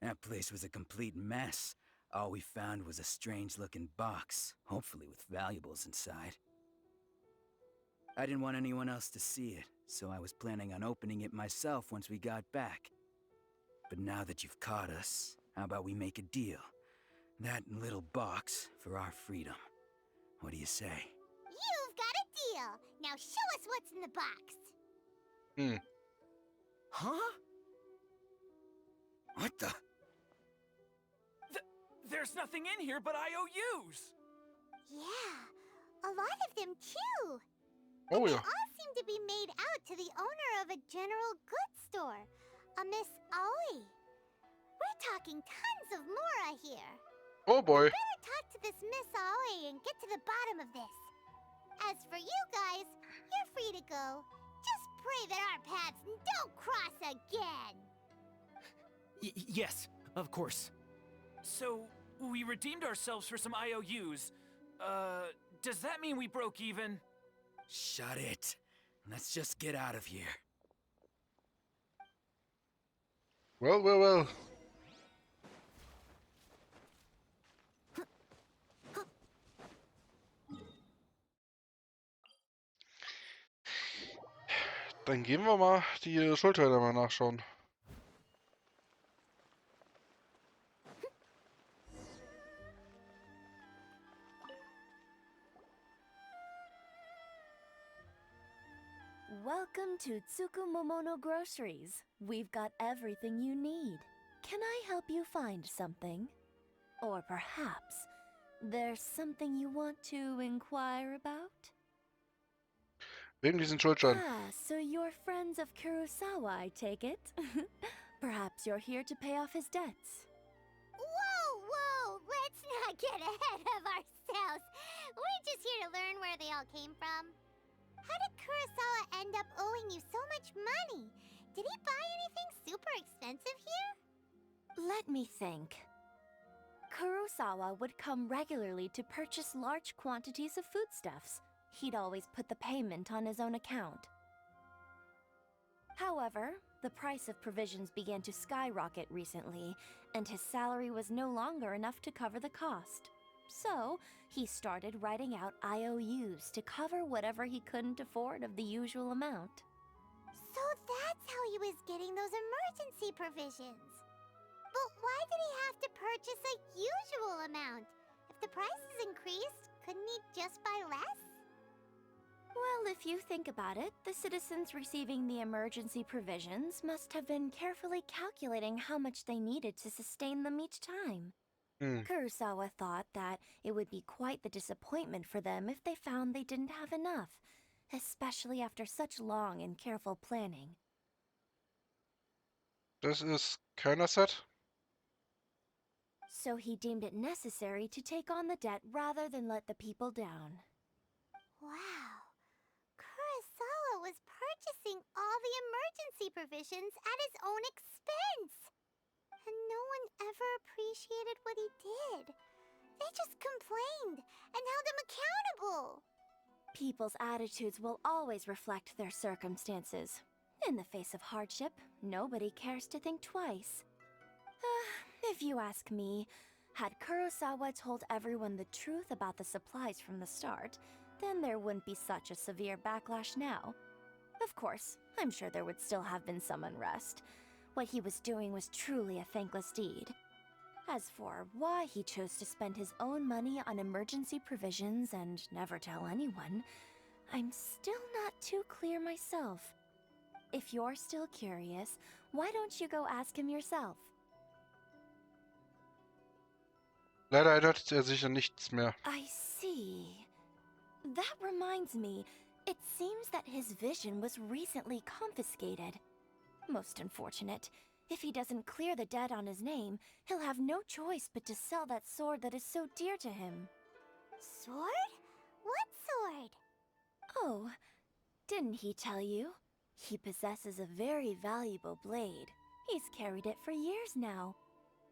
That place was a complete mess. All we found was a strange-looking box, hopefully with valuables inside. I didn't want anyone else to see it, so I was planning on opening it myself once we got back. But now that you've caught us, how about we make a deal? That little box for our freedom. What do you say? You've got a deal. Now show us what's in the box. Huh? What the? There's nothing in here but IOUs! Yeah, a lot of them too. Oh They ja. all seem to be made out to the owner of a general goods store, a Miss Aoi. We're talking tons of Mora here. Oh boy. Better talk to this Miss Aoi and get to the bottom of this. As for you guys, you're free to go. Just pray that our paths don't cross again. Yes, of course. So, we redeemed ourselves for some IOUs. Does that mean we broke even? Shut it. Let's just get out of here. Well, well, well. Dann gehen wir mal die Schuldteile mal nachschauen. Welcome to Tsukumomono Groceries. We've got everything you need. Can I help you find something? Or perhaps there's something you want to inquire about? Wegen diesen Schuldschein. Ah, so you're friends of Kurosawa, I take it? Perhaps you're here to pay off his debts. Whoa, let's not get ahead of ourselves. We're just here to learn where they all came from. How did Kurosawa end up owing you so much money? Did he buy anything super expensive here? Let me think. Kurosawa would come regularly to purchase large quantities of foodstuffs. He'd always put the payment on his own account. However, the price of provisions began to skyrocket recently, and his salary was no longer enough to cover the cost. So, he started writing out IOUs to cover whatever he couldn't afford of the usual amount. So that's how he was getting those emergency provisions. But why did he have to purchase a usual amount? If the prices increased, couldn't he just buy less? Well, if you think about it, the citizens receiving the emergency provisions must have been carefully calculating how much they needed to sustain them each time. Kurosawa thought that it would be quite the disappointment for them if they found they didn't have enough, especially after such long and careful planning. Das ist keiner Set. So he deemed it necessary to take on the debt rather than let the people down. Wow. Kurosawa was purchasing all the emergency provisions at his own expense. And no one ever appreciated what he did. They just complained and held him accountable. People's attitudes will always reflect their circumstances. In the face of hardship, nobody cares to think twice. If you ask me, had Kurosawa told everyone the truth about the supplies from the start, then there wouldn't be such a severe backlash now. Of course, I'm sure there would still have been some unrest. What he was doing was truly a thankless deed. As for why he chose to spend his own money on emergency provisions and never tell anyone, I'm still not too clear myself. If you're still curious, why don't you go ask him yourself? Leider erinnert er sich an nichts mehr. I see. That reminds me, it seems that his vision was recently confiscated. Most unfortunate. If he doesn't clear the debt on his name, he'll have no choice but to sell that sword that is so dear to him. Sword? What sword? Oh, didn't he tell you? He possesses a very valuable blade. He's carried it for years now.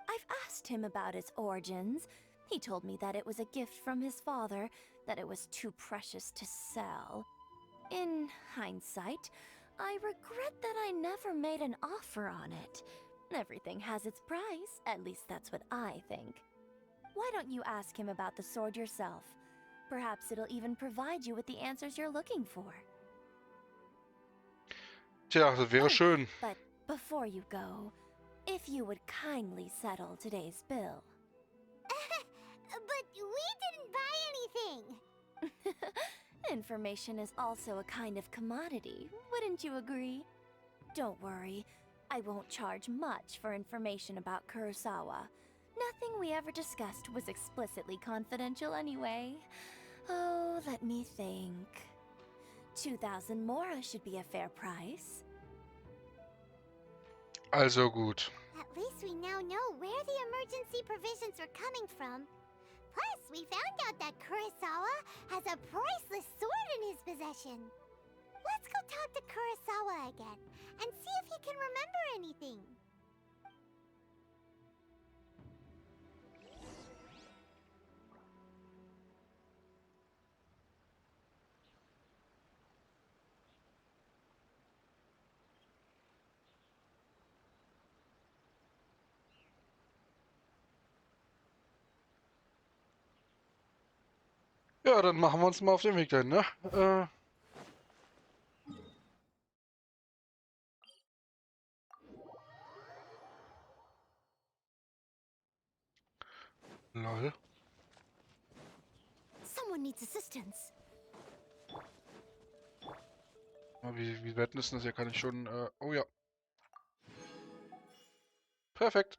I've asked him about its origins. He told me that it was a gift from his father, that it was too precious to sell. In hindsight, I regret that I never made an offer on it. Everything has its price, at least that's what I think. Why don't you ask him about the sword yourself? Perhaps it'll even provide you with the answers you're looking for. Tja, das wäre Oh, schön. but before you go, if you would kindly settle today's bill. But we didn't buy anything! Information is also a kind of commodity, wouldn't you agree? Don't worry, I won't charge much for information about Kurosawa. Nothing we ever discussed was explicitly confidential anyway. Oh, let me think. 2,000 mora should be a fair price. Also gut. At least we now know where the emergency provisions were coming from. Plus, we found out that Kurosawa has a priceless sword in his possession. Let's go talk to Kurosawa again and see if he can remember anything. Ja, dann machen wir uns mal auf den Weg dahin, ne? Lol. Someone needs assistance. Wie wetten ist das? Hier kann ich schon... oh ja. Perfekt.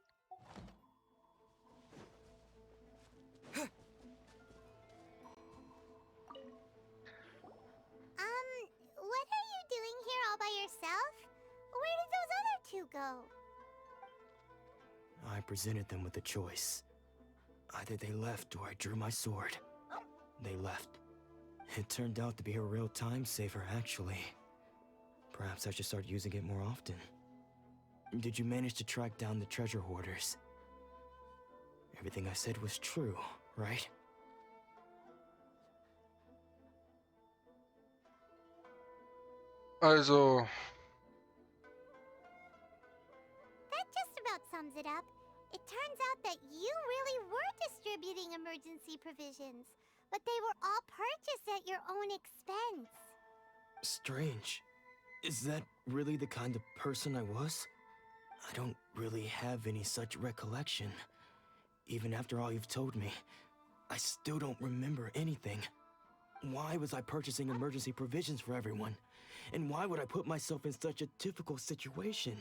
What are you doing here all by yourself? Where did those other two go? I presented them with a choice. Either they left or I drew my sword. They left. It turned out to be a real time saver, actually. Perhaps I should start using it more often. Did you manage to track down the treasure hoarders? Everything I said was true, right? Also... That just about sums it up. It turns out that you really were distributing emergency provisions, but they were all purchased at your own expense. Strange. Is that really the kind of person I was? I don't really have any such recollection. Even after all you've told me, I still don't remember anything. Why was I purchasing emergency provisions for everyone? And why would I put myself in such a difficult situation?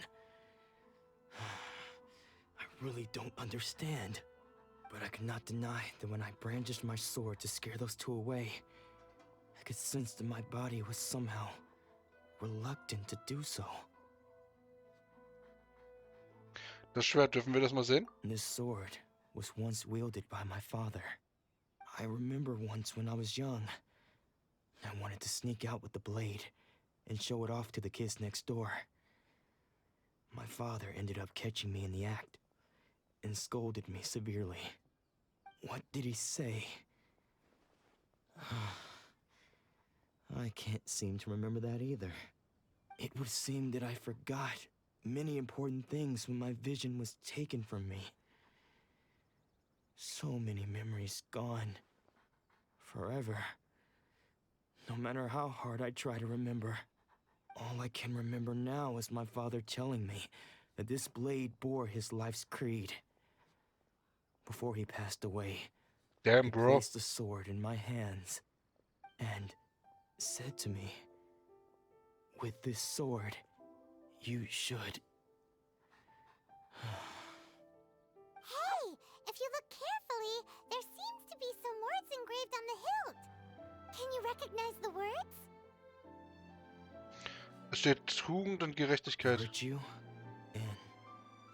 I really don't understand. But I cannot deny that when I brandished my sword to scare those two away, I could sense that my body was somehow reluctant to do so. Das Schwert, dürfen wir das mal sehen? This sword was once wielded by my father. I remember once when I was young, I wanted to sneak out with the blade and show it off to the kids next door. My father ended up catching me in the act and scolded me severely. What did he say? I can't seem to remember that either. It would seem that I forgot many important things when my vision was taken from me. So many memories gone. Forever. No matter how hard I try to remember, all I can remember now is my father telling me that this blade bore his life's creed. Before he passed away, Damn, he bro. placed the sword in my hands and said to me, "With this sword, you should..." Hey, if you look carefully, there seems to be some words engraved on the hilt. Can you recognize the words? Es steht Tugend und Gerechtigkeit. Virtue and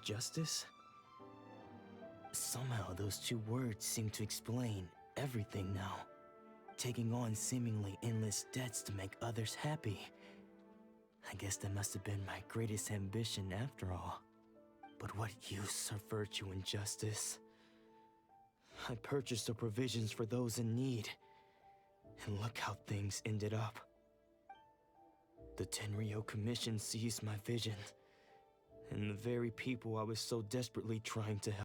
justice? Somehow those two words seem to explain everything now. Taking on seemingly endless debts to make others happy. I guess that must have been my greatest ambition after all. But what use are virtue and justice? I purchased the provisions for those in need. And look how things ended up. The Tenryo Commission seized my vision. And the very people I was so desperately trying to help.